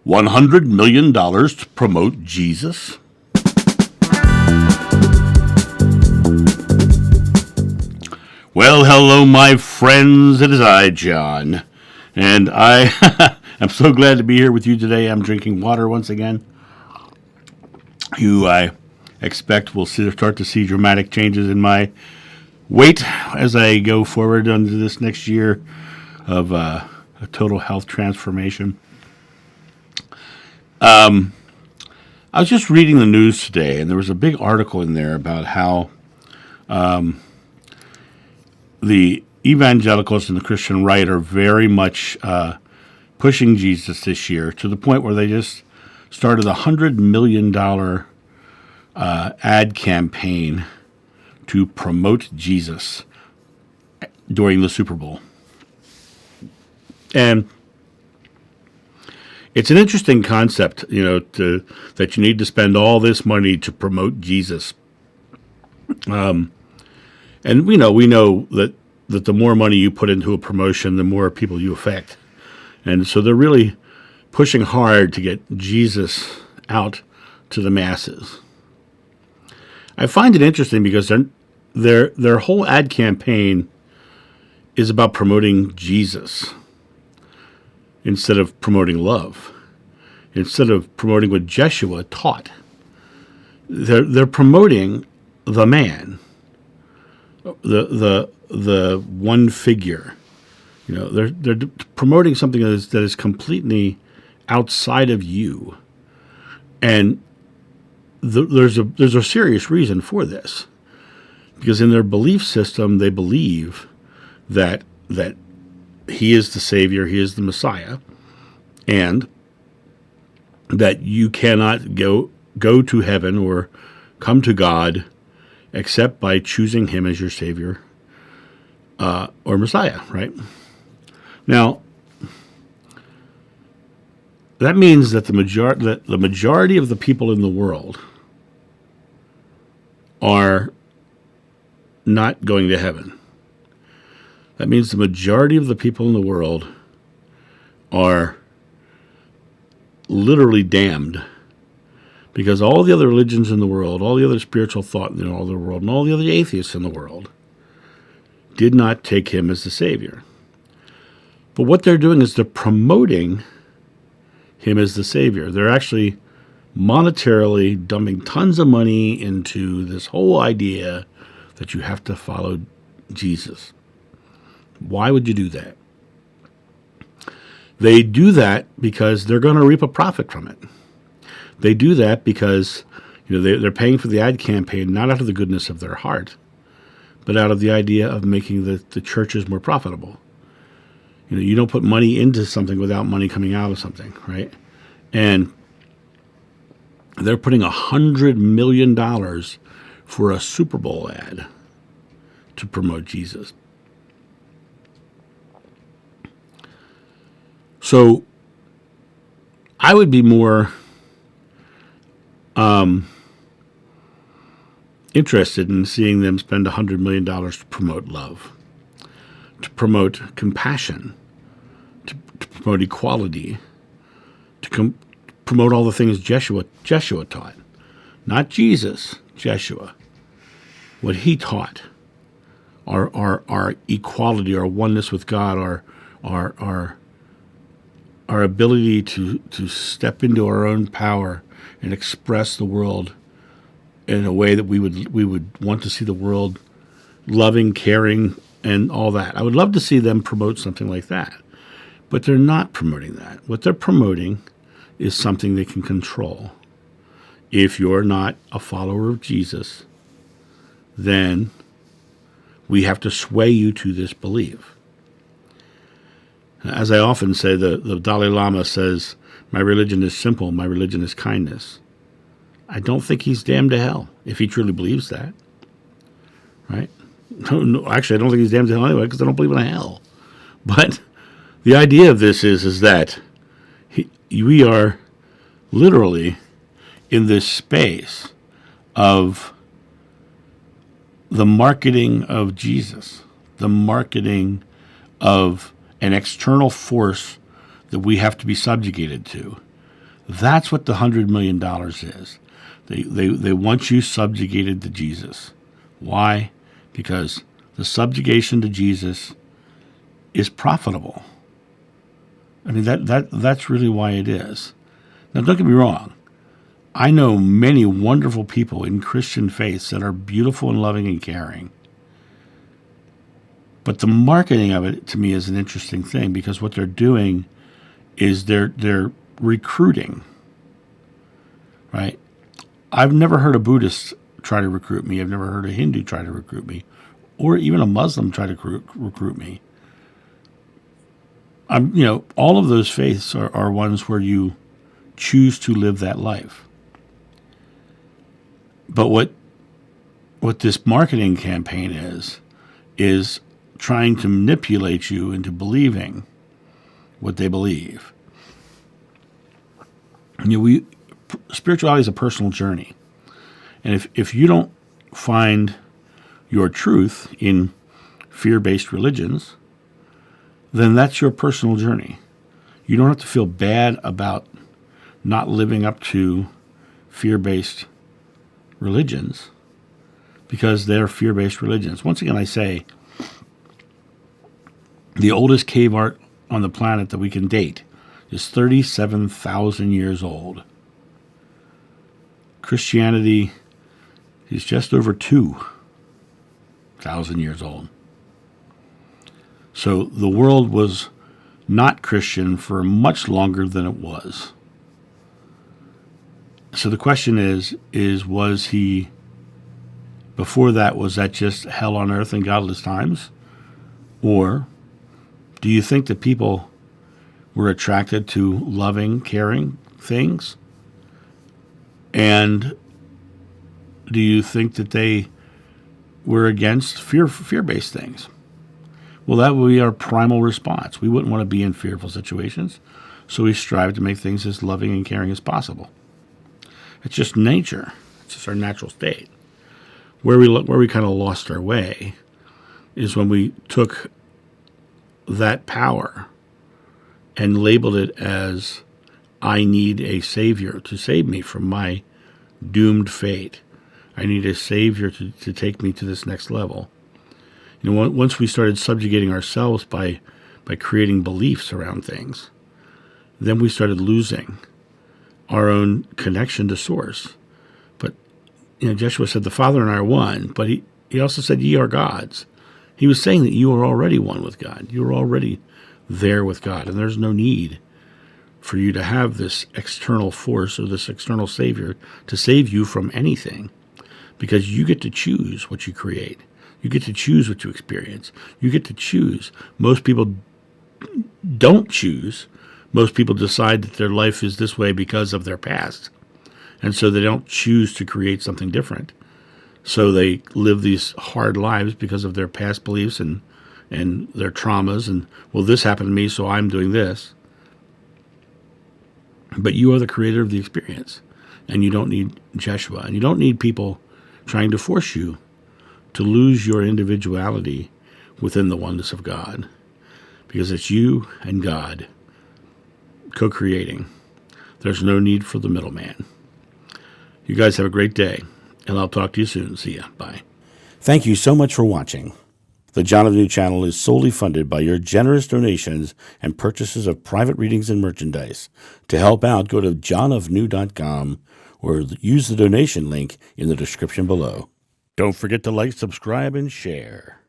$100 million to promote Jesus? Well, hello, my friends. It is I, John. And I am so glad to be here with you today. I'm drinking water once again. I expect will start to see dramatic changes in my weight as I go forward into this next year of a total health transformation. I was just reading the news today, and there was a big article in there about how the evangelicals and the Christian right are very much pushing Jesus this year to the point where they just started a $100 million ad campaign to promote Jesus during the Super Bowl. And it's an interesting concept, that you need to spend all this money to promote Jesus. And we know that the more money you put into a promotion, the more people you affect. And so they're really pushing hard to get Jesus out to the masses. I find it interesting because their whole ad campaign is about promoting Jesus instead of promoting love, instead of promoting what Jeshua taught. They're promoting the man, the one figure. They're promoting something that is completely outside of you, and there's a serious reason for this, because in their belief system they believe that he is the Savior, he is the Messiah, and that you cannot go to heaven or come to God except by choosing him as your Savior or Messiah, right? Now, that means that the majority of the people in the world are not going to heaven. That means the majority of the people in the world are literally damned, because all the other religions in the world, all the other spiritual thought in all the world, and all the other atheists in the world did not take him as the Savior. But what they're doing is they're promoting him as the Savior. They're actually monetarily dumping tons of money into this whole idea that you have to follow Jesus. Why would you do that? They do that because they're going to reap a profit from it. They do that because they're paying for the ad campaign not out of the goodness of their heart, but out of the idea of making the churches more profitable. You don't put money into something without money coming out of something, right? And they're putting $100 million for a Super Bowl ad to promote Jesus. So I would be more interested in seeing them spend $100 million to promote love, to promote compassion, to promote equality, to promote all the things Jeshua taught. Not Jesus, Jeshua. What he taught, our equality, our oneness with God, our ability to step into our own power and express the world in a way that we would want to see the world loving, caring, and all that. I would love to see them promote something like that. But they're not promoting that. What they're promoting is something they can control. If you're not a follower of Jesus, then we have to sway you to this belief. As I often say, the Dalai Lama says, "My religion is simple, my religion is kindness." I don't think he's damned to hell if he truly believes that, right? No, actually, I don't think he's damned to hell anyway, because I don't believe in a hell. But the idea of this is that we are literally in this space of the marketing of Jesus, the marketing of an external force that we have to be subjugated to. That's what the $100 million is. They want you subjugated to Jesus. Why? Because the subjugation to Jesus is profitable. I mean, that's really why it is. Now, don't get me wrong. I know many wonderful people in Christian faiths that are beautiful and loving and caring. But the marketing of it, to me, is an interesting thing, because what they're doing is they're recruiting, right? I've never heard a Buddhist try to recruit me. I've never heard a Hindu try to recruit me, or even a Muslim try to recruit me. All of those faiths are ones where you choose to live that life. But what this marketing campaign is trying to manipulate you into believing what they believe. Spirituality is a personal journey. And if you don't find your truth in fear-based religions, then that's your personal journey. You don't have to feel bad about not living up to fear-based religions, because they're fear-based religions. Once again, I say, the oldest cave art on the planet that we can date is 37,000 years old. Christianity is just over 2,000 years old. So the world was not Christian for much longer than it was. So the question is was he, before that, was that just hell on earth and godless times? Or do you think that people were attracted to loving, caring things? And do you think that they were against fear-based things? Well, that would be our primal response. We wouldn't want to be in fearful situations, so we strive to make things as loving and caring as possible. It's just nature. It's just our natural state. Where we kind of lost our way is when we took that power and labeled it as, I need a savior to save me from my doomed fate. I need a savior to take me to this next level. Once we started subjugating ourselves by creating beliefs around things, then we started losing our own connection to source. But Joshua said, the Father and I are one, but he also said, ye are gods. He was saying that you are already one with God. You are already there with God, and there's no need for you to have this external force or this external savior to save you from anything, because you get to choose what you create. You get to choose what you experience. You get to choose. Most people don't choose. Most people decide that their life is this way because of their past. And so they don't choose to create something different. So they live these hard lives because of their past beliefs and their traumas. And, well, this happened to me, so I'm doing this. But you are the creator of the experience. And you don't need Jeshua. And you don't need people trying to force you to lose your individuality within the oneness of God. Because it's you and God co-creating. There's no need for the middleman. You guys have a great day, and I'll talk to you soon. See ya. Bye. Thank you so much for watching. The John of New channel is solely funded by your generous donations and purchases of private readings and merchandise. To help out, go to johnofnew.com or use the donation link in the description below. Don't forget to like, subscribe, and share.